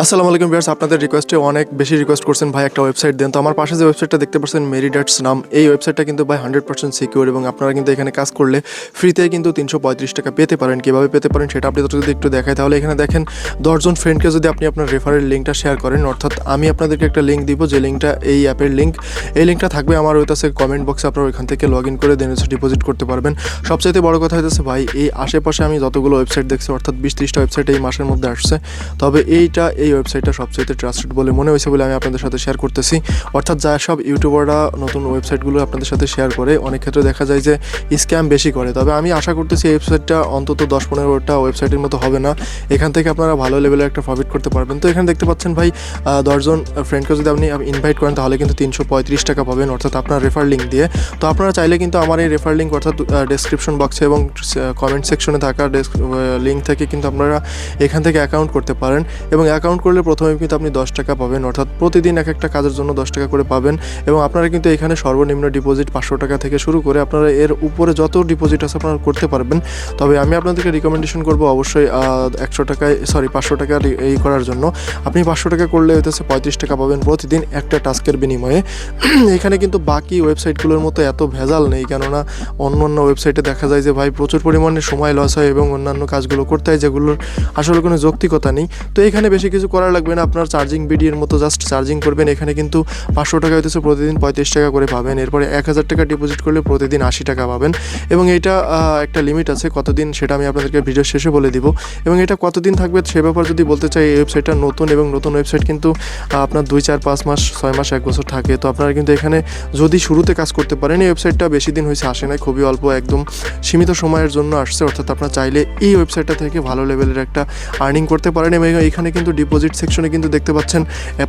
আসসালামু আলাইকুম ভিউয়ার্স, আপনাদের রিকোয়েস্টে অনেক বেশি রিকোয়েস্ট করছেন ভাই একটা ওয়েবসাইট দেন। তো আমার পাশে যে ওয়েবসাইটটা দেখতে পাচ্ছেন মেরিডাটস নাম, এই ওয়েবসাইটটা কিন্তু ভাই 100% সিকিউর এবং আপনারা কিন্তু এখানে কাজ করলে ফ্রিতে কিন্তু 335 টাকা পেতে পারেন। কীভাবে পেতে পারেন সেটা আপনি যদি একটু দেখায়, তাহলে এখানে দেখেন 10 জন ফ্রেন্ডকে যদি আপনি আপনার রেফারেল লিঙ্কটা শেয়ার করেন, অর্থাৎ আমি আপনাদেরকে একটা লিঙ্ক দিব, যে লিঙ্কটা এই অ্যাপের লিঙ্ক, এই লিঙ্কটা থাকবে আমার হইতেছে কমেন্ট বক্সে, আপনারা ওইখান থেকে লগ ইন করে দেন ডিপোজিট করতে পারবেন। সবচাইতে বড় কথা হইতেছে ভাই, এই আশেপাশে আমি যতগুলো ওয়েবসাইট দেখছি, অর্থাৎ 20-30টা ওয়েবসাইট এই মাসের মধ্যে আসছে, তবে এই ওয়েবসাইটটা সবচেয়ে ট্রাস্টেড বলে মনে হয়েছে বলে আমি আপনাদের সাথে শেয়ার করতেছি। অর্থাৎ যা সব ইউটিউবাররা নতুন ওয়েবসাইটগুলো আপনাদের সাথে শেয়ার করে, অনেক ক্ষেত্রে দেখা যায় যে স্ক্যাম বেশি করে। তবে আমি আশা করতেছি এই ওয়েবসাইটটা অন্তত 10-15টা ওয়েবসাইটের মতো হবে না, এখান থেকে আপনারা ভালো লেভেলের একটা প্রফিট করতে পারবেন। তো এখানে দেখতে পাচ্ছেন ভাই, 10 জন ফ্রেন্ডকে যদি আপনি ইনভাইট করেন তাহলে কিন্তু 335 টাকা পাবেন, অর্থাৎ আপনার রেফার লিঙ্ক দিয়ে। তো আপনারা চাইলে কিন্তু আমার এই রেফার লিঙ্ক, অর্থাৎ ডেসক্রিপশন বক্সে এবং কমেন্ট সেকশনে থাকা লিঙ্ক থেকে কিন্তু আপনারা এখান থেকে অ্যাকাউন্ট করতে পারেন। এবং অ্যাকাউন্ট করলে প্রথমে কিন্তু আপনি 10 টাকা পাবেন, অর্থাৎ প্রতিদিন এক একটা কাজের জন্য 10 টাকা করে পাবেন। এবং আপনারা কিন্তু এখানে সর্বনিম্ন ডিপোজিট 500 টাকা থেকে শুরু করে আপনারা এর উপরে যত ডিপোজিট আছে আপনারা করতে পারবেন। তবে আমি আপনাদেরকে রিকমেন্ডেশন করবো অবশ্যই 500 টাকা এই করার জন্য। আপনি 500 টাকা করলে হইতেছে 35 টাকা পাবেন প্রতিদিন একটা টাস্কের বিনিময়ে। এখানে কিন্তু বাকি ওয়েবসাইটগুলোর মতো এত ভেজাল নেই, কেননা অন্য ওয়েবসাইটে দেখা যায় যে ভাই প্রচুর পরিমাণে সময় লস হয় এবং অন্যান্য কাজগুলো করতে হয় যেগুলোর আসলে কোনো যৌক্তিকতা নেই। তো এখানে বেশি কিছু করার লাগবে না, আপনার চার্জিং বিডির মতো জাস্ট চার্জিং করবেন। এখানে কিন্তু 500 টাকা হইতেছে প্রতিদিন 35 টাকা করে পাবেন। এরপরে 1000 টাকা ডিপোজিট করলে প্রতিদিন 80 টাকা পাবেন। এবং এটা একটা লিমিট আছে কতদিন, সেটা আমি আপনাদেরকে ভিডিও শেষে বলে দিব। এবং এটা কতদিন থাকবে সে ব্যাপার যদি বলতে চাই, এই ওয়েবসাইটটা নতুন এবং নতুন ওয়েবসাইট কিন্তু আপনার 2-4-5 মাস, 6 মাস, 1 বছর থাকে। তো আপনারা কিন্তু এখানে যদি শুরুতে কাজ করতে পারেন, এই ওয়েবসাইটটা বেশি দিন হয়েছে আসে নাই, খুবই অল্প একদম সীমিত সময়ের জন্য আসছে। অর্থাৎ আপনারা চাইলে এই ওয়েবসাইটটা থেকে ভালো লেভেলের একটা আর্নিং করতে পারেন। এবং এখানে কিন্তু ডিপোজিট সেকশনে কিন্তু দেখতে পাচ্ছেন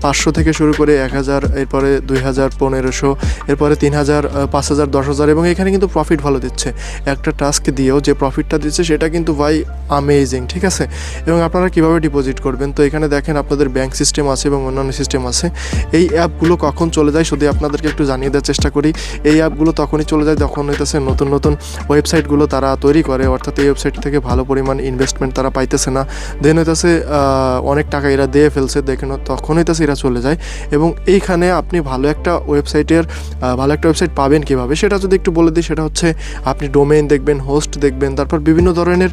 500 থেকে শুরু করে 1000, এরপরে 2000, 1500, এরপরে 3000, 5000, 10,000। এবং এখানে কিন্তু প্রফিট ভালো দিচ্ছে, একটা টাস্ক দিয়েও যে প্রফিটটা দিচ্ছে সেটা কিন্তু ভাই আমেজিং, ঠিক আছে। এবং আপনারা কীভাবে ডিপোজিট করবেন, তো এখানে দেখেন আপনাদের ব্যাঙ্ক সিস্টেম আছে এবং অন্যান্য সিস্টেম আছে। এই অ্যাপগুলো কখন চলে যায় যদি আপনাদেরকে একটু জানিয়ে দেওয়ার চেষ্টা করি। এই অ্যাপগুলো তখনই চলে যায় যখন হইতেছে নতুন নতুন ওয়েবসাইটগুলো তারা তৈরি করে, অর্থাৎ এই ওয়েবসাইট থেকে ভালো পরিমাণ ইনভেস্টমেন্ট তারা পাইতেছে না, দেন হইতেছে অনেক টাকা এরা দিয়ে ফেলছে, দেখেন তখন হইতেছে এরা চলে যায়। এবং এইখানে আপনি ভালো একটা ওয়েবসাইট পাবেন কীভাবে সেটা যদি একটু বলে দিই, সেটা হচ্ছে আপনি ডোমেইন দেখবেন, হোস্ট দেখবেন, তারপর বিভিন্ন ধরনের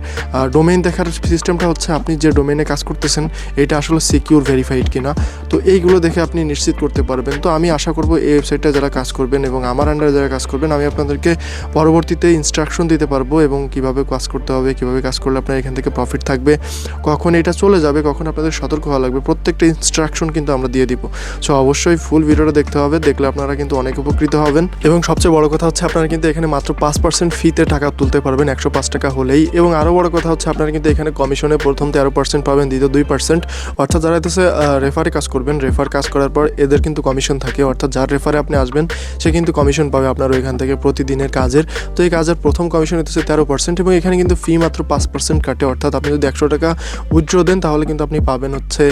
ডোমেইন দেখার সিস্টেমটা হচ্ছে আপনি যে ডোমেইনে কাজ করতেছেন এটা আসলে সিকিউর ভেরিফাইড কিনা, তো এইগুলো দেখে আপনি নিশ্চিত করতে পারবেন। তো আমি আশা করব এই ওয়েবসাইটটা যারা কাজ করবেন এবং আমার আন্ডারে যারা কাজ করবেন, আমি আপনাদেরকে পরবর্তীতে ইনস্ট্রাকশন দিতে পারবো এবং কীভাবে কাজ করতে হবে, কীভাবে কাজ করলে আপনার এখান থেকে প্রফিট থাকবে, কখন এটা চলে যাবে, কখন আপনাদের সতর্ক হওয়া লাগবে, প্রত্যেকটা ইনস্ট্রাকশন কিন্তু আমরা দিয়ে দিব। সো অবশ্যই ফুল ভিডিওটা দেখতে হবে, দেখলে আপনারা কিন্তু অনেক উপকৃত হবেন। এবং সবচেয়ে বড় কথা হচ্ছে আপনারা কিন্তু এখানে মাত্র 5% ফিতে টাকা তুলতে পারবেন 105 টাকা হলেই। এবং আরও বড় কথা হচ্ছে আপনারা কিন্তু এখানে কমিশনে প্রথম 13% পাবেন, দ্বিতীয় 2%। অর্থাৎ যারা হচ্ছে রেফারে কাজ করবেন, রেফার কাজ করার পর এদের কিন্তু কমিশন থাকে, অর্থাৎ যার রেফারে আপনি আসবেন সে কিন্তু কমিশন পাবে আপনার ওইখান থেকে প্রতিদিনের কাজের। তো এই কাজের প্রথম কমিশন হচ্ছে 13%। এবং এখানে কিন্তু ফি মাত্র 5% কাটে, অর্থাৎ আপনি যদি 100 টাকা উইথড্র দেন তাহলে কিন্তু আপনি পাবেন হচ্ছে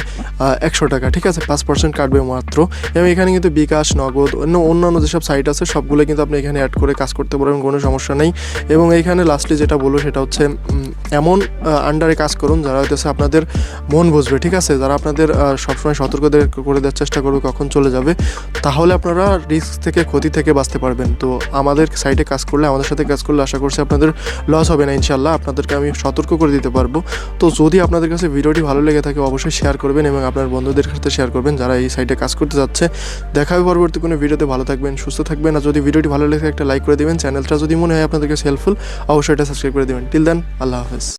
100 টাকা, ঠিক আছে, 5% কাটবে মাত্র। এবং এখানে কিন্তু বিকাশ, নগদ, অন্যান্য যেসব সাইট আছে সবগুলো কিন্তু আপনি এখানে অ্যাড করে কাজ করতে পারবেন, কোনো সমস্যা নেই। এবং এইখানে লাস্টলি যেটা বলবো সেটা হচ্ছে এমন আন্ডারে কাজ করুন যারা হইতেছে আপনাদের মন বুঝবে, ঠিক আছে, যারা আপনাদের সবসময় সতর্ক করে দেওয়ার চেষ্টা করবে কখন চলে যাবে, তাহলে আপনারা রিস্ক থেকে, ক্ষতি থেকে বাঁচতে পারবেন। তো আমাদের সাইটে কাজ করলে, আমাদের সাথে কাজ করলে আশা করছি আপনাদের লস হবে না ইনশাল্লাহ, আপনাদেরকে আমি সতর্ক করে দিতে পারবো। তো যদি আপনাদের কাছে ভিডিওটি ভালো লেগে থাকে অবশ্যই শেয়ার করবেন এবং আপনার বন্ধুদের সাথে শেয়ার করবেন যারা এই সাইটে কাজ করতে যাচ্ছে। দেখা হবে পরবর্তী কোনো ভিডিওতে, ভালো থাকবেন, সুস্থ থাকবেন। আর যদি ভিডিওটি ভালো লেগে একটা লাইক করে দেবেন, চ্যানেলটা যদি মনে হয় আপনাদের কাছে হেল্পফুল অবশ্যই এটা সাবস্ক্রাইব করে দেবেন। টিল দেন, আল্লাহ হাফেজ।